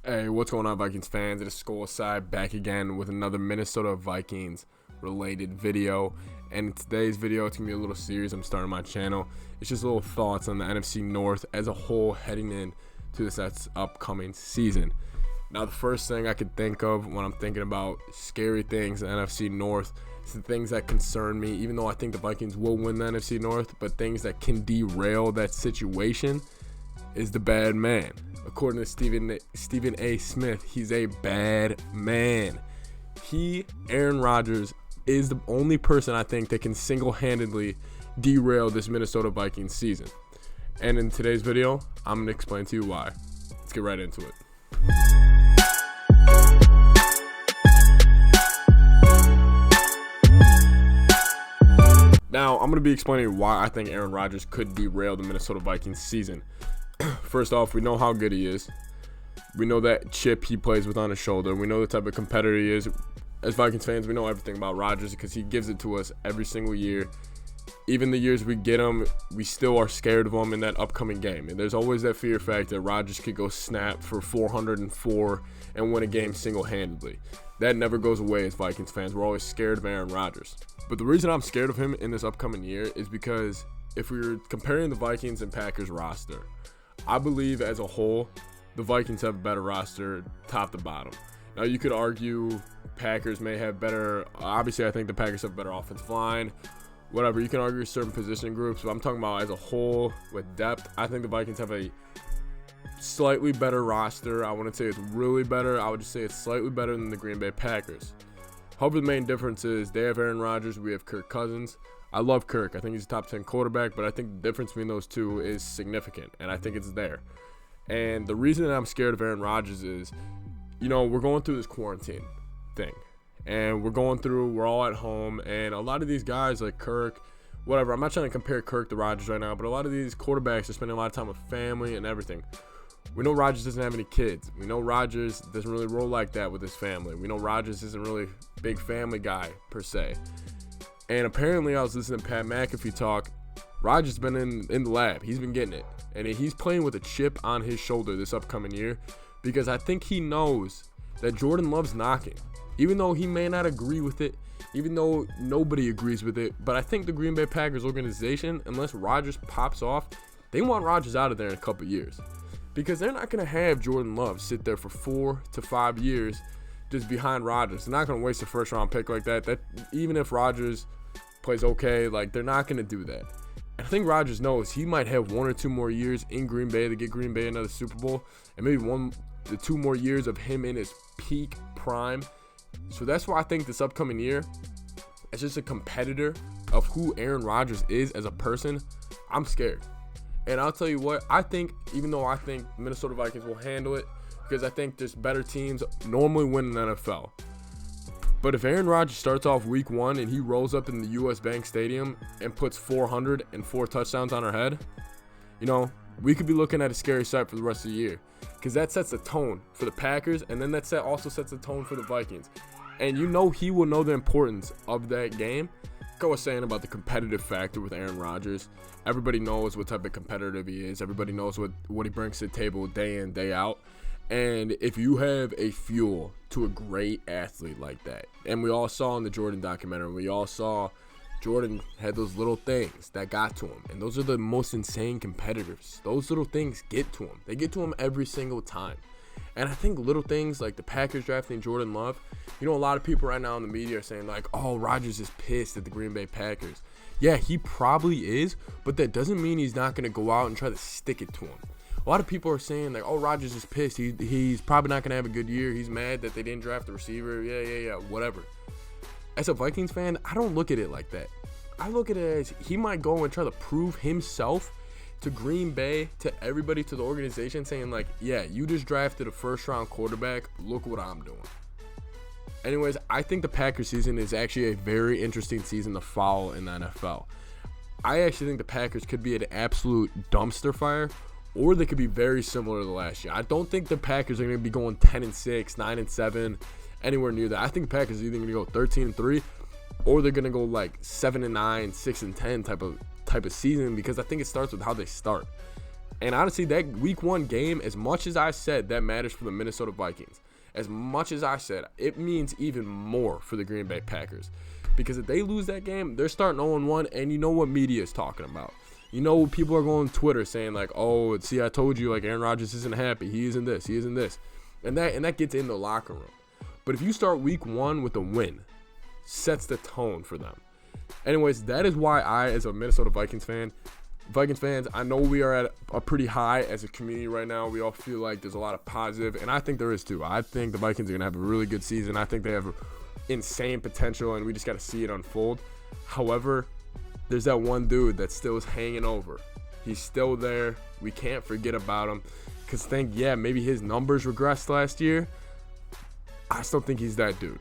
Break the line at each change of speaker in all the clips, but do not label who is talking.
Hey, what's going on, Vikings fans? It is Skol side back again with another Minnesota Vikings related video. And in today's video, it's going to be a little series I'm starting my channel. It's just little thoughts on the NFC North as a whole heading in to this upcoming season. Now, the first thing I could think of when I'm thinking about scary things in the NFC North is the things that concern me, even though I think the Vikings will win the NFC North, but things that can derail that situation is the bad man. According to Stephen A. Smith, he's a bad man. Aaron Rodgers, is the only person I think that can single-handedly derail this Minnesota Vikings season. And in today's video, I'm going to explain to you why. Let's get right into it. Now, I'm going to be explaining why I think Aaron Rodgers could derail the Minnesota Vikings season. First off, we know how good he is. We know that chip he plays with on his shoulder. We know the type of competitor he is. As Vikings fans, we know everything about Rodgers because he gives it to us every single year. Even the years we get him, we still are scared of him in that upcoming game. And there's always that fear factor that Rodgers could go snap for 404 and win a game single-handedly. That never goes away as Vikings fans. We're always scared of Aaron Rodgers. But the reason I'm scared of him in this upcoming year is because if we were comparing the Vikings and Packers roster, I believe as a whole, the Vikings have a better roster top to bottom. Now, you could argue Packers may have better, obviously I think the Packers have better offensive line, whatever. You can argue certain position groups, but I'm talking about as a whole with depth. I think the Vikings have a slightly better roster. I wouldn't say it's really better. I would just say it's slightly better than the Green Bay Packers. However, the main difference is they have Aaron Rodgers, we have Kirk Cousins. I love Kirk. I think he's a top 10 quarterback, but I think the difference between those two is significant, and I think it's there. And the reason that I'm scared of Aaron Rodgers is, we're going through this quarantine thing, and we're all at home, and a lot of these guys like Kirk, whatever, I'm not trying to compare Kirk to Rodgers right now, but a lot of these quarterbacks are spending a lot of time with family and everything. We know Rodgers doesn't have any kids. We know Rodgers doesn't really roll like that with his family. We know Rodgers isn't really a big family guy per se. And apparently, I was listening to Pat McAfee talk. Rodgers has been in the lab. He's been getting it. And he's playing with a chip on his shoulder this upcoming year because I think he knows that Jordan Love's knocking. Even though he may not agree with it, even though nobody agrees with it, but I think the Green Bay Packers organization, unless Rodgers pops off, they want Rodgers out of there in a couple years. Because they're not going to have Jordan Love sit there for 4 to 5 years just behind Rodgers. They're not going to waste a first-round pick like that. Even if Rodgers plays okay, they're not going to do that. And I think Rodgers knows he might have 1 or 2 more years in Green Bay to get Green Bay another Super Bowl, and maybe 1 to 2 more years of him in his peak prime. So that's why I think this upcoming year, as just a competitor of who Aaron Rodgers is as a person, I'm scared. And I'll tell you what, I think, even though I think Minnesota Vikings will handle it, because I think there's better teams normally win in the NFL. But if Aaron Rodgers starts off week 1 and he rolls up in the U.S. Bank Stadium and puts 404 touchdowns on our head, we could be looking at a scary sight for the rest of the year. Because that sets the tone for the Packers, and then that also sets the tone for the Vikings. And he will know the importance of that game. Like I was saying about the competitive factor with Aaron Rodgers, everybody knows what type of competitor he is. Everybody knows what he brings to the table day in, day out. And if you have a fuel to a great athlete like that, and we all saw in the Jordan documentary, we all saw Jordan had those little things that got to him. And those are the most insane competitors. Those little things get to him. They get to him every single time. And I think little things like the Packers drafting Jordan Love, a lot of people right now in the media are saying oh, Rodgers is pissed at the Green Bay Packers. Yeah, he probably is, but that doesn't mean he's not going to go out and try to stick it to him. A lot of people are saying oh, Rodgers is pissed. He's probably not going to have a good year. He's mad that they didn't draft the receiver. Yeah, whatever. As a Vikings fan, I don't look at it like that. I look at it as he might go and try to prove himself to Green Bay, to everybody, to the organization, saying yeah, you just drafted a first-round quarterback. Look what I'm doing. Anyways, I think the Packers season is actually a very interesting season to follow in the NFL. I actually think the Packers could be an absolute dumpster fire, or they could be very similar to last year. I don't think the Packers are going to be going 10-6, 9-7, anywhere near that. I think the Packers are either going to go 13-3, or they're going to go 7-9, 6-10 type of season, because I think it starts with how they start. And honestly, that week 1 game, as much as I said that matters for the Minnesota Vikings, as much as I said, it means even more for the Green Bay Packers. Because if they lose that game, they're starting 0-1, and you know what media is talking about. You know, people are going on Twitter saying, like, oh, see, I told you, like, Aaron Rodgers isn't happy. He isn't this. He isn't this. And that gets in the locker room. But if you start week 1 with a win, sets the tone for them. Anyways, that is why I, as a Minnesota Vikings fans, I know we are at a pretty high as a community right now. We all feel like there's a lot of positive, and I think there is too. I think the Vikings are going to have a really good season. I think they have insane potential, and we just got to see it unfold. However, there's that one dude that still is hanging over. He's still there. We can't forget about him. Because maybe his numbers regressed last year. I still think he's that dude.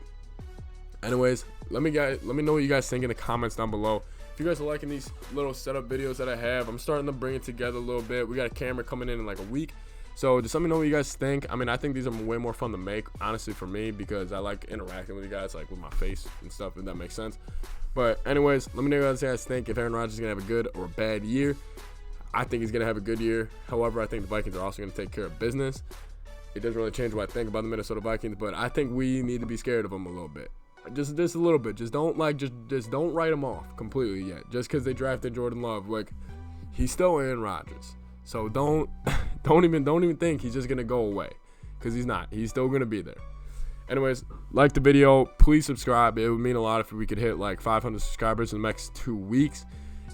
Anyways, let me know what you guys think in the comments down below. If you guys are liking these little setup videos that I have, I'm starting to bring it together a little bit. We got a camera coming in like a week. So just let me know what you guys think. I mean, I think these are way more fun to make, honestly, for me, because I like interacting with you guys, like with my face and stuff, if that makes sense. But anyways, let me know what you guys think. If Aaron Rodgers is going to have a good or bad year, I think he's going to have a good year. However, I think the Vikings are also going to take care of business. It doesn't really change what I think about the Minnesota Vikings, but I think we need to be scared of them a little bit. Just a little bit. Just don't write them off completely yet. Just because they drafted Jordan Love, like, he's still Aaron Rodgers. So don't even think he's just gonna go away, because he's not. He's still gonna be there. Anyways, like the video, please subscribe. It would mean a lot if we could hit like 500 subscribers in the next 2 weeks.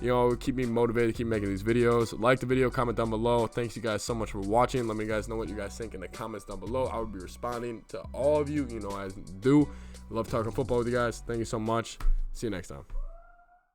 You know, keep me motivated, keep making these videos. Like the video, comment down below. Thanks you guys so much for watching. Let me guys know what you guys think in the comments down below. I will be responding to all of you. You know, I do love talking football with you guys. Thank you so much. See you next time.